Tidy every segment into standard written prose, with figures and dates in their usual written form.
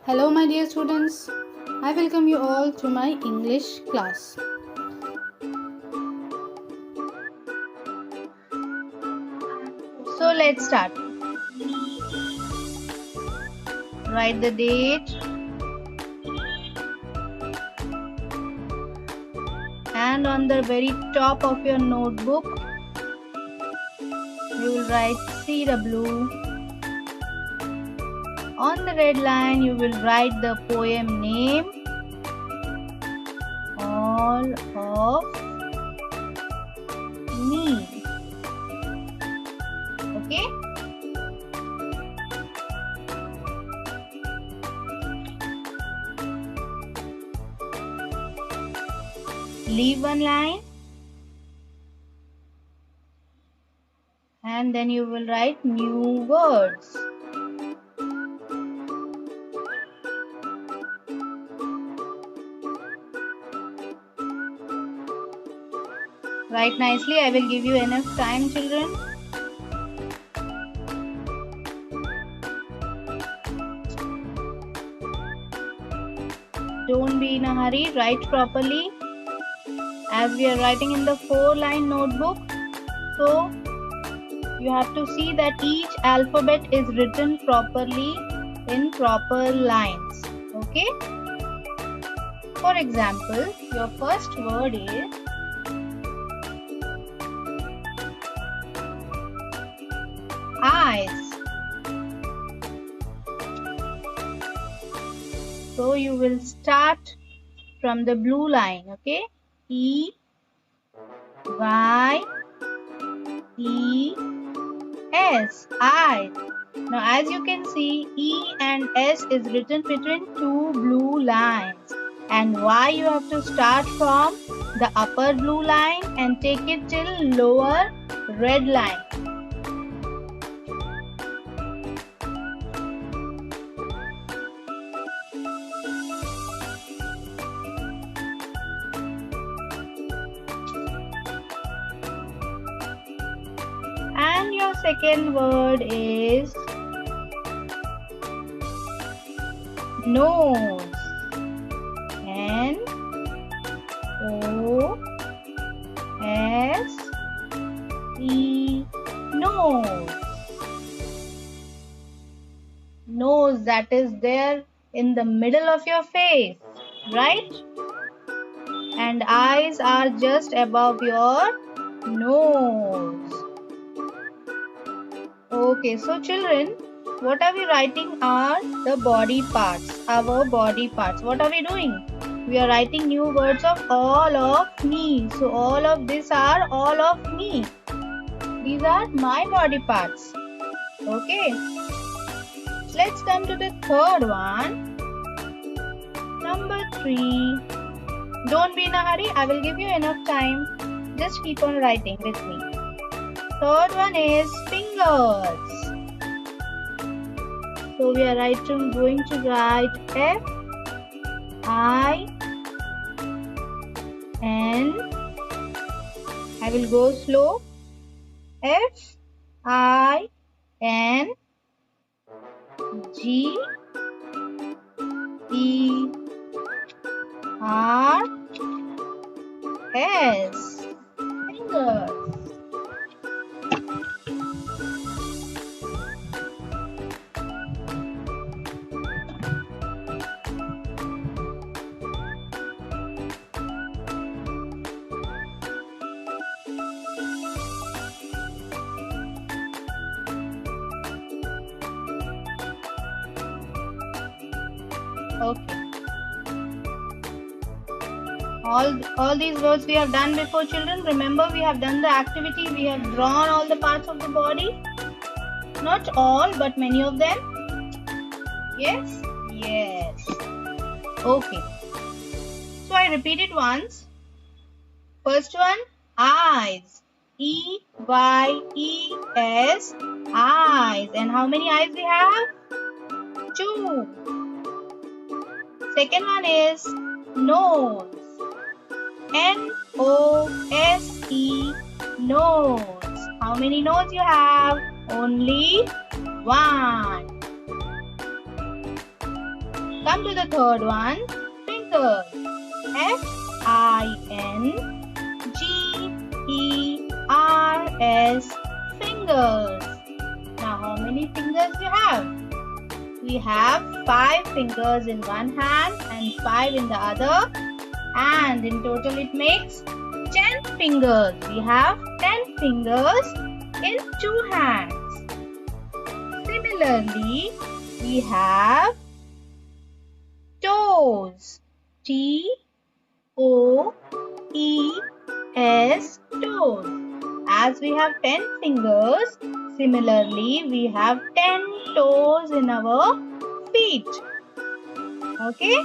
Hello, my dear students. I welcome you all to my English class. So let's start. Write the date and on the very top of your notebook you will write CW. On the red line you will write the poem name, All of Me. Okay? Leave one line and then you will write new words. Write nicely. I will give you enough time, children. Don't be in a hurry. Write properly. As we are writing in the 4-line notebook, so you have to see that each alphabet is written properly in proper lines. Okay? For example, your first word is eyes. So you will start from the blue line. Okay? E Y E S, eyes. Now as you can see, E and S is written between two blue lines, and Y you have to start from the upper blue line and take it till lower red line. And your second word is nose. N O S E, nose. Nose, that is there in the middle of your face, right? And eyes are just above your nose. Okay, so children, what are we writing are the body parts, our body parts. What are we doing? We are writing new words of all of me. So all of these are all of me. These are my body parts. Okay. Let's come to the third one. Number 3. Don't be in a hurry. I will give you enough time. Just keep on writing with me. Third one is fingers. So we are going to write F I N. I will go slow. F I N G E R S. Fingers. Okay. All these words we have done before, children. Remember, we have done the activity. We have drawn all the parts of the body. Not all, but many of them. Yes? Yes. Okay. So I repeat it once. First one, eyes. E-Y-E-S, eyes. And how many eyes we have? 2. Second one is nose. N-O-S-E, nose. How many nose you have? Only 1. Come to the third one. Fingers. Fingers. Fingers. Now how many fingers you have? We have 5 fingers in one hand and 5 in the other, and in total it makes 10 fingers. We have 10 fingers in 2 hands. Similarly, we have toes. T-O-E-S, toes. As we have 10 fingers, similarly we have 10 toes in our feet. Okay?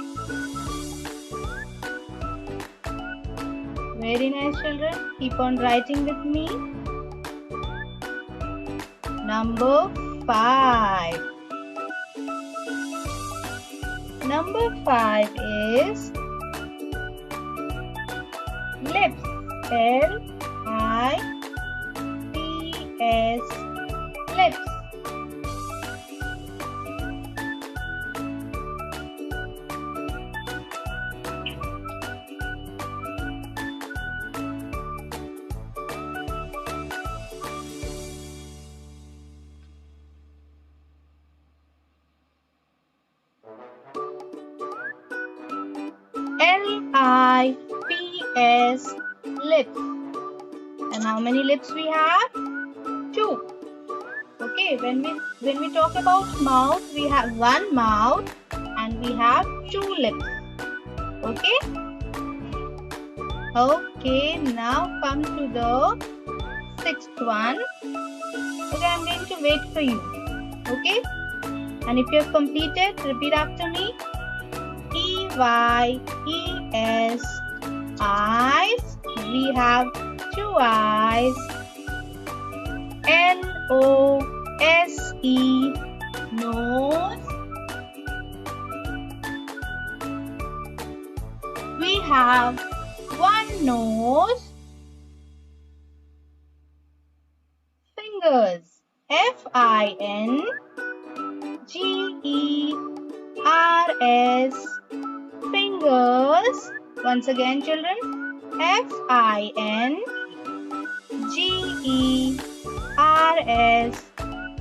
Very nice, children. Keep on writing with me. Number 5. Number 5 is lips. L-I-P-S, lips. L-I-P-S, lips. And how many lips we have? 2. Okay, when we talk about mouth, we have 1 mouth and we have 2 lips. Okay? Okay, now come to the 6th one. Okay, I'm going to wait for you. Okay? And if you have completed, repeat after me. E-Y-E-S, eyes. We have 2 eyes. N-O-S-E, nose. We have 1 nose. Fingers. F-I-N-G-E-R-S, fingers. Once again, children. F-I-N-G-E-R-S,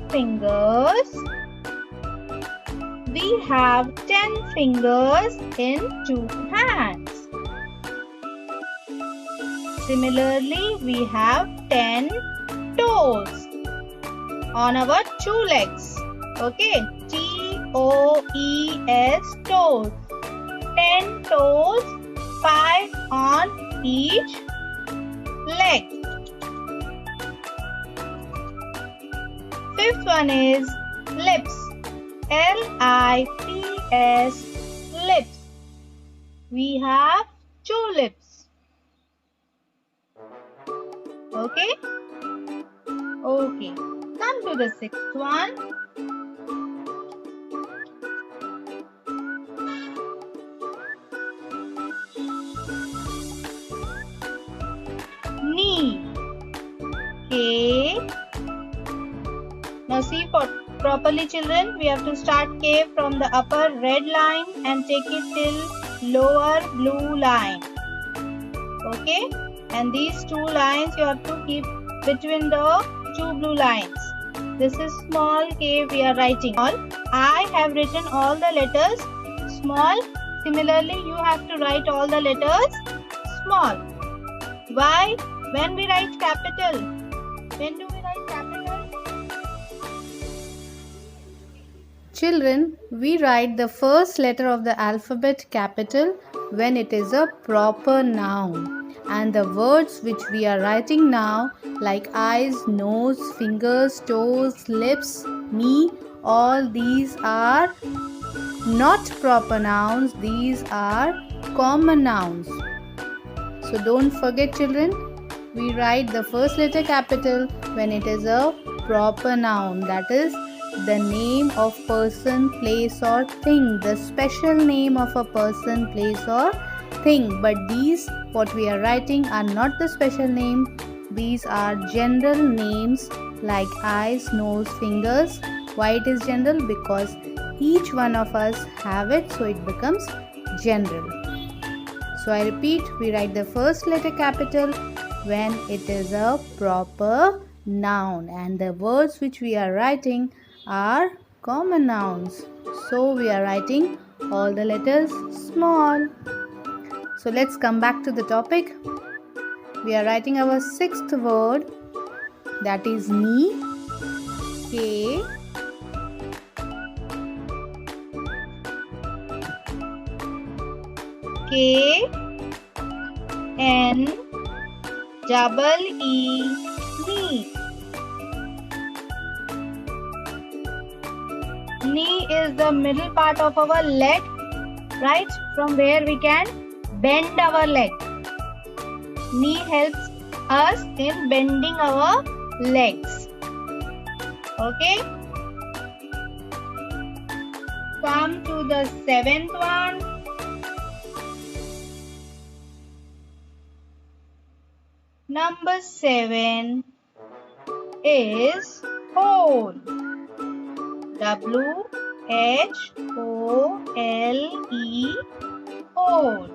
fingers. We have 10 fingers in 2 hands. Similarly, we have 10 toes on our 2 legs. Okay, T-O-E-S, toes. 10 toes, 5 on each leg. 5th one is lips. L-I-P-S, lips. We have 2 lips. Okay? Okay. Come to the 6th one. Knee. K. Now see properly, children. We have to start K from the upper red line and take it till lower blue line. Okay? And these 2 lines you have to keep between the 2 blue lines. This is small k we are writing. I have written all the letters small. Similarly, you have to write all the letters small. Why? When we write capital. When do we write capital? Children, we write the first letter of the alphabet capital when it is a proper noun. And the words which we are writing now, like eyes, nose, fingers, toes, lips, knee, all these are not proper nouns. These are common nouns. So don't forget, children, we write the first letter capital when it is a proper noun. That is the name of person, place or thing. The special name of a person, place or thing. But these, what we are writing, are not the special name. These are general names like eyes, nose, fingers. Why it is general? Because each one of us have it, so it becomes general. So I repeat, we write the first letter capital when it is a proper noun, and the words which we are writing are common nouns. So we are writing all the letters small. So let's come back to the topic. We are writing our sixth word, that is knee. K N double E knee. Knee is the middle part of our leg, right? From where we can bend our leg. Knee helps us in bending our legs. Okay? Come to the seventh one. Number 7 is hole. W-H-O-L-E, hole.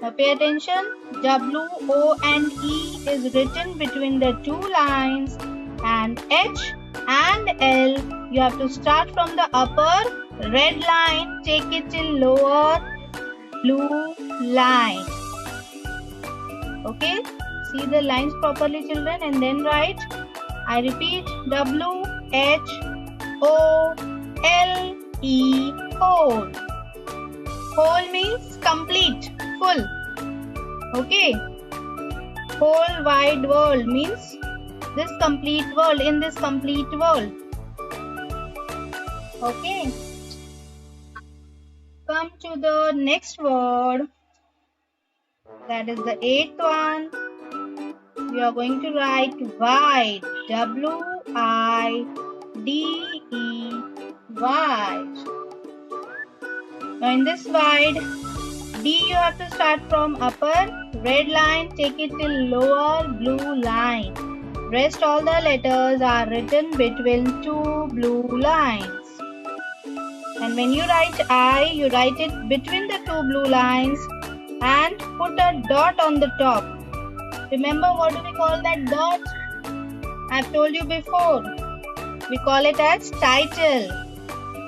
Now pay attention. W-O and E is written between the two lines, and H and L you have to start from the upper red line, take it till lower blue line. Okay? See the lines properly, children, and then write. I repeat, W-H-O-L-E, hole. Whole means complete, full. Okay. Whole wide world means this complete world, in this complete world. Okay. Come to the next word. That is the 8th one. We are going to write wide. W-I-D-E, wide. Now in this wide, D you have to start from upper red line, take it till lower blue line. Rest all the letters are written between two blue lines. And when you write I, you write it between the two blue lines and put a dot on the top. Remember, what do we call that dot? I've told you before. We call it as title.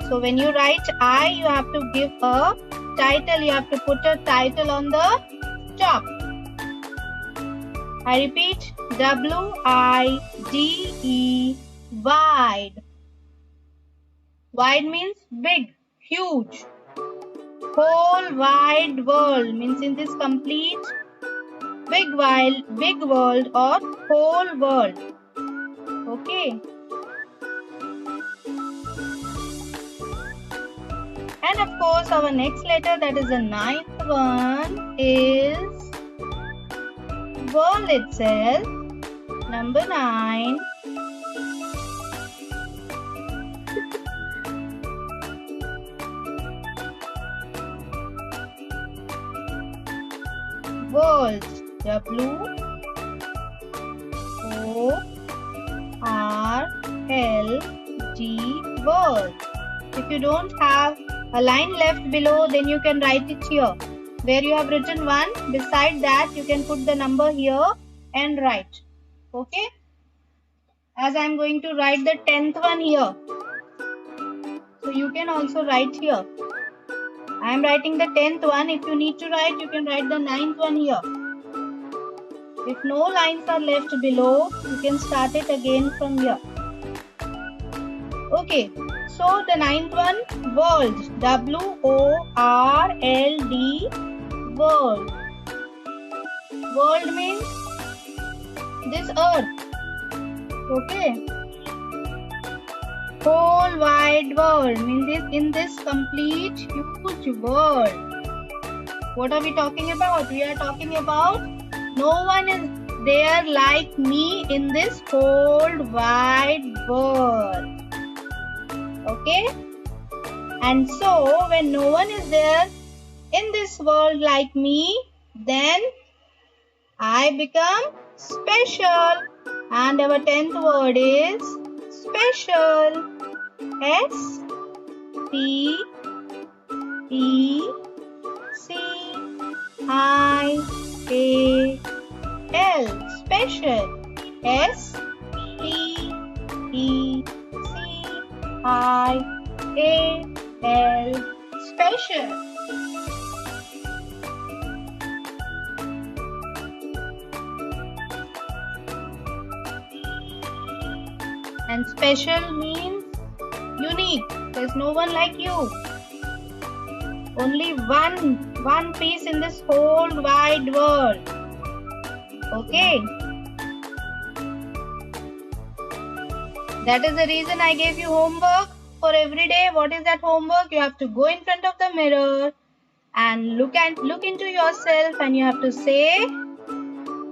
So when you write I, you have to give a title. You have to put a title on the top. I repeat, W-I-D-E, wide. Wide means big, huge. Whole wide world means in this complete big world or whole world. Okay. And of course our next letter, that is the 9th one, is world itself. Number 9. World. W-O-R-L-D, world. If you don't have a line left below, then you can write it here. Where you have written 1, beside that you can put the number here and write. Okay? As I am going to write the 10th one here. So you can also write here. I am writing the 10th one. If you need to write, you can write the 9th one here. If no lines are left below, you can start it again from here. Okay, so the 9th one, world. W-O-R-L-D, world. World means this earth. Okay. Whole wide world means in this complete huge world. What are we talking about? We are talking about no one is there like me in this whole wide world. Okay? And so when no one is there in this world like me, then I become special. And our 10th word is special. P E C I A L. Special. S P E C I A L. Special. And special means unique. There's no one like you. Only one piece in this whole wide world. Okay. That is the reason I gave you homework for every day. What is that homework? You have to go in front of the mirror and look into yourself, and you have to say,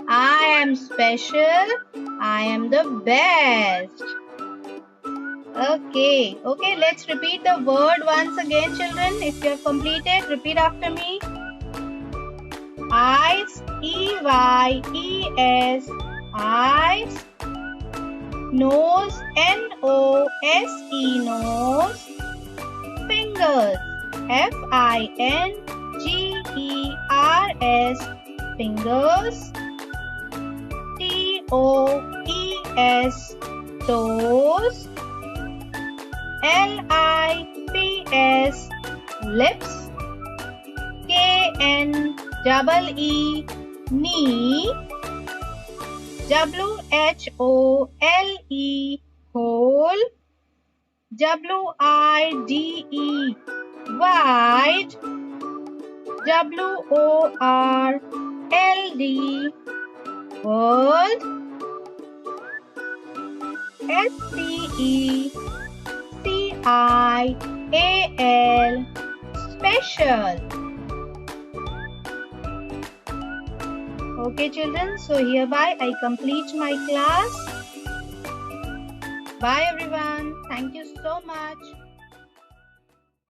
I am special. I am the best. Okay, let's repeat the word once again, children. If you have completed, repeat after me. Eyes, E-Y-E-S, eyes. Nose, N-O-S-E, nose. Fingers, F-I-N-G-E-R-S, fingers. T-O-E-S, toes. L-I-P-S, lips. K-N-E-E, knee. W-H-O-L-E, whole. W-I-D-E, wide. W-O-R-L-D, world. S-P-E-C-I-A-L, special. Okay, children, so hereby I complete my class. Bye everyone. Thank you so much.